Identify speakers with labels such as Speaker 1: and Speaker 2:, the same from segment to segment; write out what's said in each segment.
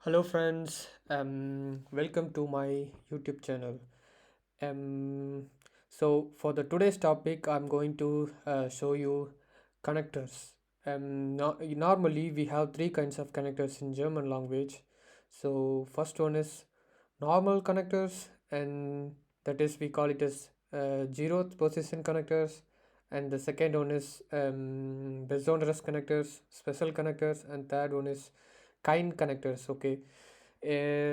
Speaker 1: Hello, friends. Welcome to my YouTube channel. Um, for the today's topic, I'm going to show you connectors. Normally, we have three kinds of connectors in German language. So, first one is normal connectors, and that is we call it as zeroth position connectors. And the second one is Besonderes connectors, special connectors, and third one is kind connectors. Okay,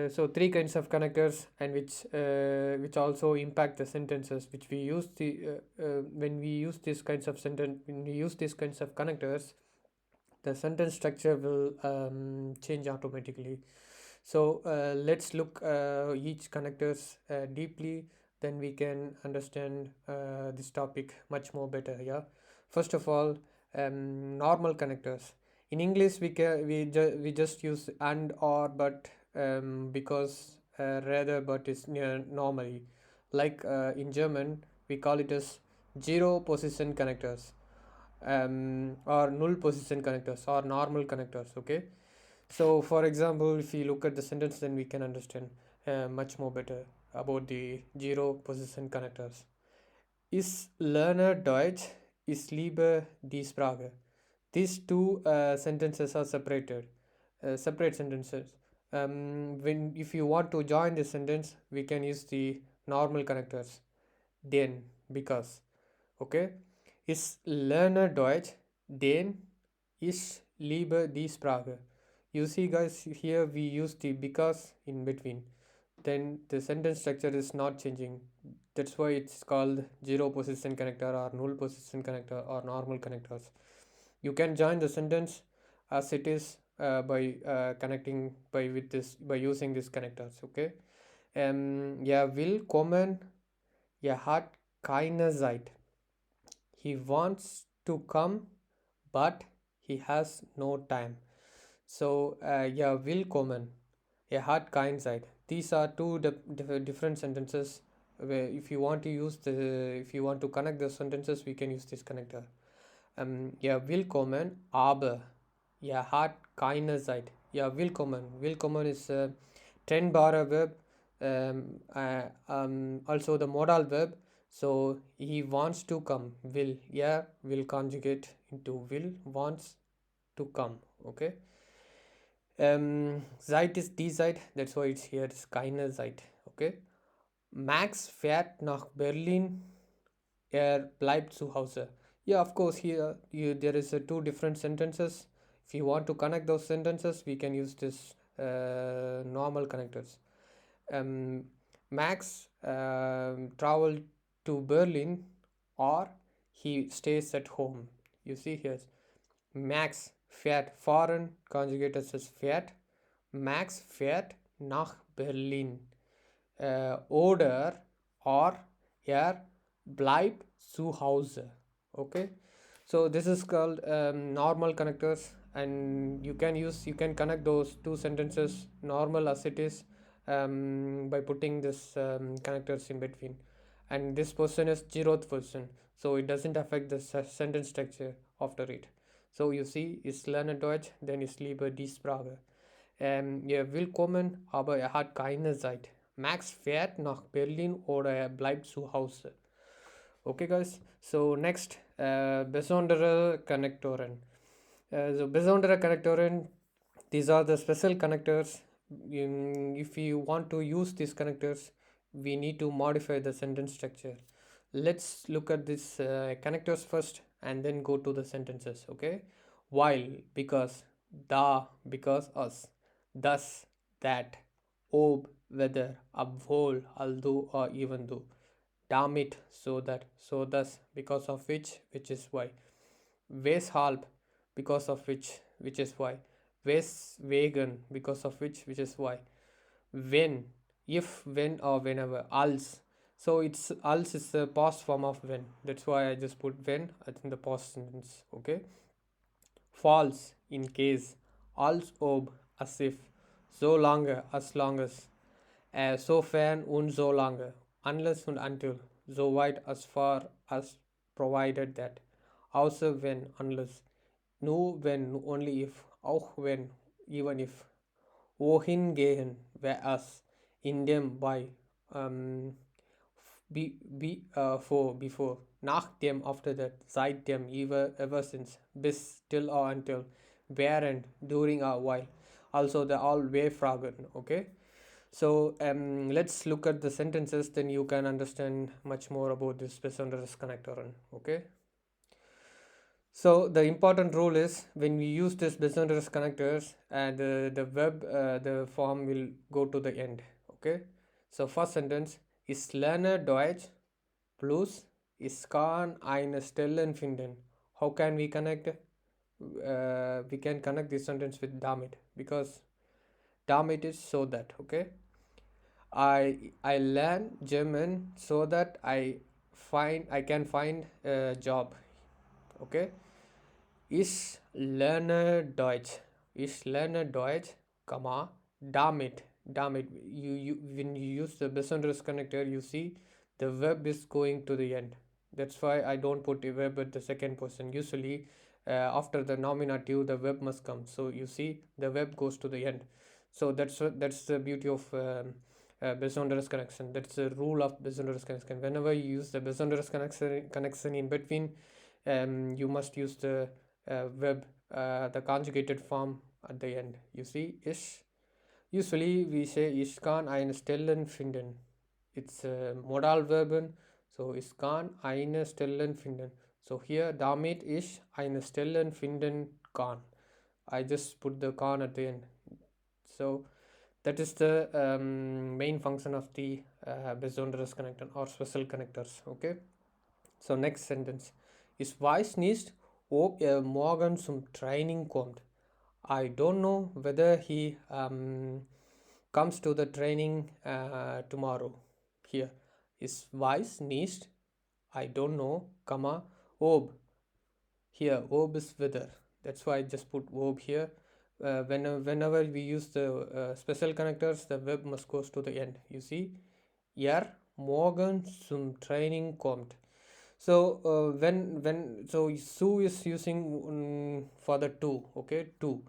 Speaker 1: so three kinds of connectors, and which also impact the sentences which we use when we use these kinds of sentence when we use these kinds of connectors, the sentence structure will change automatically. So let's look each connectors deeply, then we can understand this topic much more better. Yeah, first of all, normal connectors. In English, we just use and or but, because rather but is near normally. Like in German, we call it as zero position connectors, or null position connectors or normal connectors. Okay, so for example, if we look at the sentence, then we can understand much more better about the zero position connectors. Ist Lerner Deutsch, ist liebe die Sprache. These two sentences are separate sentences. When if you want to join the sentence, we can use the normal connectors. Den, because. Okay, ich lerne Deutsch, denn ich liebe die Sprache. You see, guys, here we use the because in between. Then the sentence structure is not changing. That's why it's called zero position connector or null position connector or normal connectors. You can join the sentence as it is by connecting by using these connectors. Okay. Willkommen. Hat keine Zeit. He wants to come, but he has no time. So, willkommen. Hat kein Zeit. These are two different sentences. Where if you want to connect the sentences, we can use this connector. Willkommen, aber hat keine Zeit. Willkommen. Willkommen is a trennbarer verb. Also the modal verb. So he wants to come. Will conjugate into will, wants to come. Okay. Zeit is die Zeit. That's why it's here. It's keine Zeit. Okay. Max fährt nach Berlin. Bleibt zu Hause. Yeah, of course, here there is two different sentences. If you want to connect those sentences, we can use this normal connectors. Um, Max traveled to Berlin, or he stays at home. You see here, Max fährt fahren, conjugated as fährt. Max fährt nach Berlin. Oder or er bleibt zu Hause. Okay, so this is called normal connectors, and you can connect those two sentences normal as it is, by putting this connectors in between. And this person is zeroth person, so it doesn't affect the sentence structure after it. So you see, ich lerne Deutsch, then ich liebe die Sprache. Willkommen, aber hat keine Zeit. Max fährt nach Berlin oder bleibt zu Hause. Okay, guys. So next, besondere Connectoren. So besondere Connectoren, these are the special connectors. If you want to use these connectors, we need to modify the sentence structure. Let's look at these connectors first and then go to the sentences. Okay, while, because, da, because, us, thus, that, ob, whether, obwohl, although, or even though, damit, so that, so thus, because of which is why, weshalb, because of which is why, weswegen, because of which is why, when, if, when, or whenever, als. So it's als is the past form of when. That's why I just put when in the past sentence. Okay. False, in case. Als ob, as if. So lange, as long as. Sofern und so lange. Unless und until. So weit, as far as, provided that. Außer wenn, unless. Nur wenn, only if. Auch wenn, even if. wohin gehen wir us in dem bei um, for before nach dem after that seitdem ever since bis till or until während during or while also the all way fragen. Okay, so let's look at the sentences, then you can understand much more about this besonderes connector. Okay, so the important rule is when we use this besonderes connectors and the verb the form will go to the end. Okay, so first sentence is lerne Deutsch plus ich kann eine Stellen finden. How can we connect? We can connect this sentence with damit because damit is so that. Okay, I learn German so that I can find a job. Okay, ich lerne Deutsch. Ich lerne Deutsch, comma, damit. Damit. When you use the besonderes connector, you see the verb is going to the end. That's why I don't put a verb at the second person. Usually, after the nominative, the verb must come. So you see, the verb goes to the end. So that's the beauty of besonderes connection. That's the rule of besonderes connection. Whenever you use the besonderes connection in between, you must use the the conjugated form at the end. You see, ish. Usually we say ich kann eine Stellen finden. It's a modal verb, so ich kann eine Stellen finden. So here, damit ich eine Stellen finden kann. I just put the kann at the end. So that is the main function of the besonderes connector or special connectors. Okay. So next sentence. Ich weiß nicht, ob er morgen zum Training kommt. I don't know whether he comes to the training tomorrow. Here is weiß nicht. I don't know, comma, ob. Here, ob is whether. That's why I just put ob here. Whenever we use the special connectors, the verb must goes to the end. You see, morgen zum Training kommt. So when so Su is using for the to. Okay, to.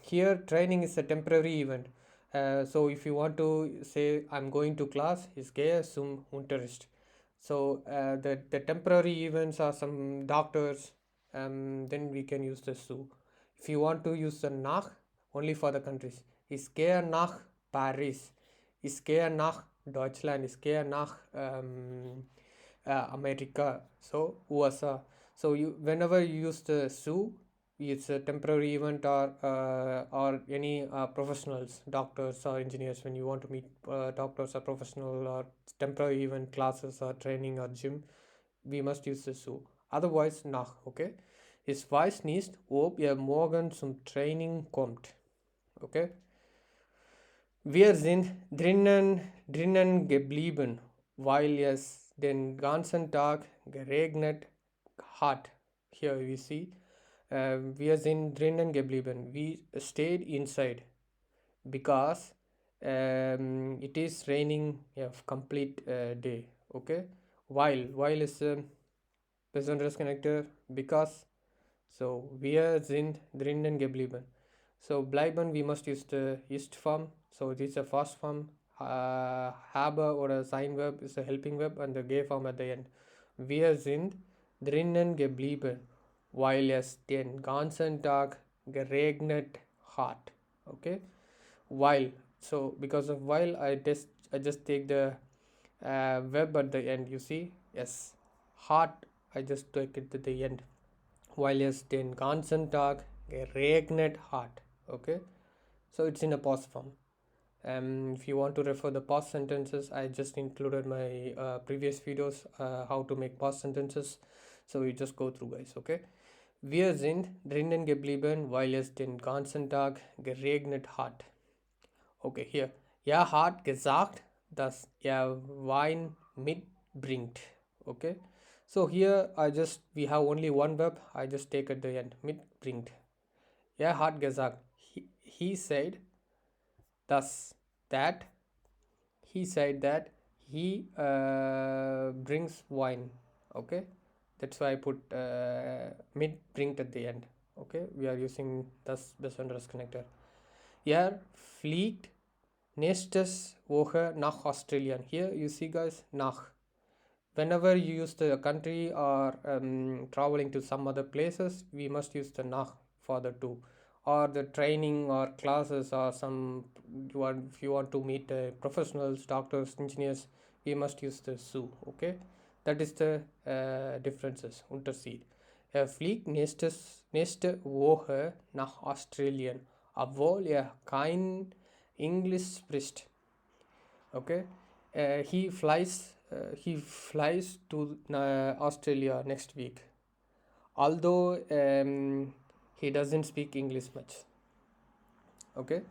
Speaker 1: Here training is a temporary event. So if you want to say I'm going to class, is gehe zum Unterricht. So the temporary events are some doctors. Then we can use the Su. If you want to use the nach, only for the countries, ich gehe nach Paris, ich gehe nach Deutschland, ich gehe nach America, so USA. So you whenever you use the Su, it's a temporary event or any professionals, doctors or engineers. When you want to meet doctors or professional or temporary event classes or training or gym, we must use the Su. Otherwise, nach. Okay. Ich weiß nicht, ob ihr morgen zum Training kommt. Okay. Wir sind drinnen geblieben, weil es den ganzen Tag geregnet hat. Here we see, wir sind drinnen geblieben. We stayed inside because it is raining a complete day. Okay. While is a besonderes connector because. So wir sind drinnen geblieben. So bleiben we must use the ist form. So this is a fast form. Habe or a sign verb is a helping verb and the ge form at the end. Wir sind drinnen geblieben, weil es den ganzen Tag geregnet hat. Okay. While. So because of while I just take the verb at the end. You see, yes, hat I just take it at the end. While es den ganzen Tag geregnet hat. Okay, so it's in a past form. If you want to refer the past sentences, I just included my previous videos how to make past sentences, so you just go through, guys. Okay, wir sind drinnen geblieben, weil es den ganzen Tag geregnet hat. Okay, here, er hat gesagt, dass er Wein mitbringt. Okay, so here we have only one verb. I just take at the end, mitbringt. Er hat gesagt. He said that he said that he brings wine. Okay, that's why I put mitbringt at the end. Okay, we are using das besonderes connector. Er fliegt nächstes Woche nach Australien. Here you see guys, nach. Whenever you use the country or traveling to some other places, we must use the nach for the to, or the training or classes or some if you want to meet professionals, doctors, engineers, we must use the su. Okay, that is the differences. Unterschied. Er fliegt nächste Woche nach Australien, obwohl er kein Englisch spricht. Okay, he flies to Australia next week, although he doesn't speak English much. Okay,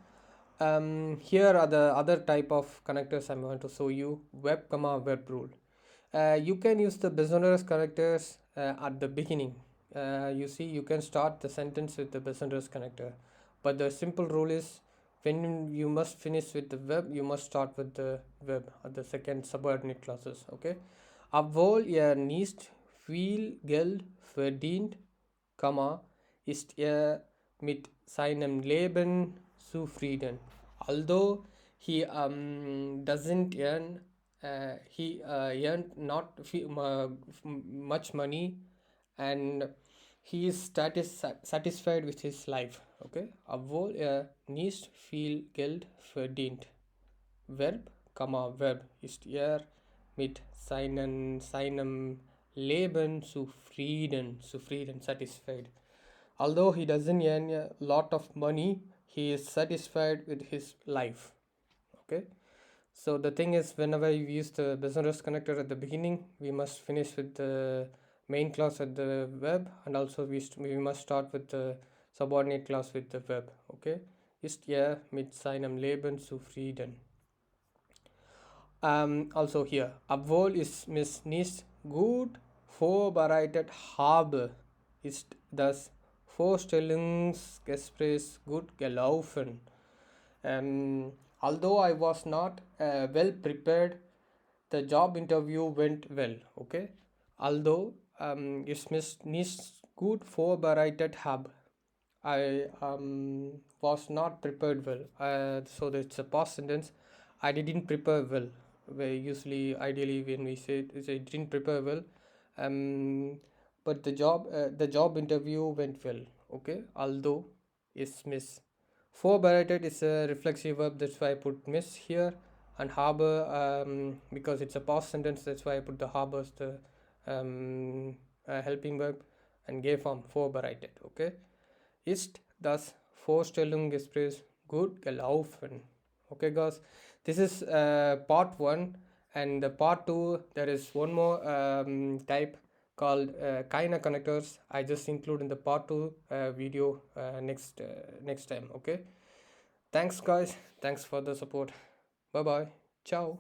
Speaker 1: here are the other type of connectors I'm going to show you. Web comma verb rule. You can use the business connectors at the beginning. You see, you can start the sentence with the business connector, but the simple rule is when you must finish with the verb, you must start with the verb at the second subordinate clauses. Okay, obwohl er nicht viel Geld verdient, ist er mit seinem Leben zufrieden. Although he doesn't earn he earned not much money, and he is satisfied with his life. Okay, obwohl er nicht viel Geld verdient. Verb, Verb ist er mit seinem Leben zufrieden, satisfied. Although he doesn't earn a lot of money, he is satisfied with his life. Okay, so the thing is, whenever you use the business connector at the beginning, we must finish with the main clause at the verb, and also we must start with the subordinate clause with the verb. Okay, ist er mit seinem Leben zufrieden. Also hier, obwohl ich mich nicht gut vorbereitet habe, ist das Vorstellungsgespräch gut gelaufen. Although I was not well prepared, the job interview went well. Okay, although ich mich nicht gut vorbereitet habe, I was not prepared well. So that's a past sentence. I didn't prepare well. Where usually, ideally, when we say I didn't prepare well, but the job interview went well. Okay, although is miss. Vorbereitet is a reflexive verb. That's why I put miss here, and habe because it's a past sentence. That's why I put the habe as the helping verb, and gave form vorbereitet. Okay. Ist das Vorstellungsgespräch gut gelaufen? Okay, guys, this is part 1, and the part 2, there is one more type called Kaina connectors. I just include in the part 2 video next time. Okay, thanks guys, thanks for the support. Bye bye, ciao.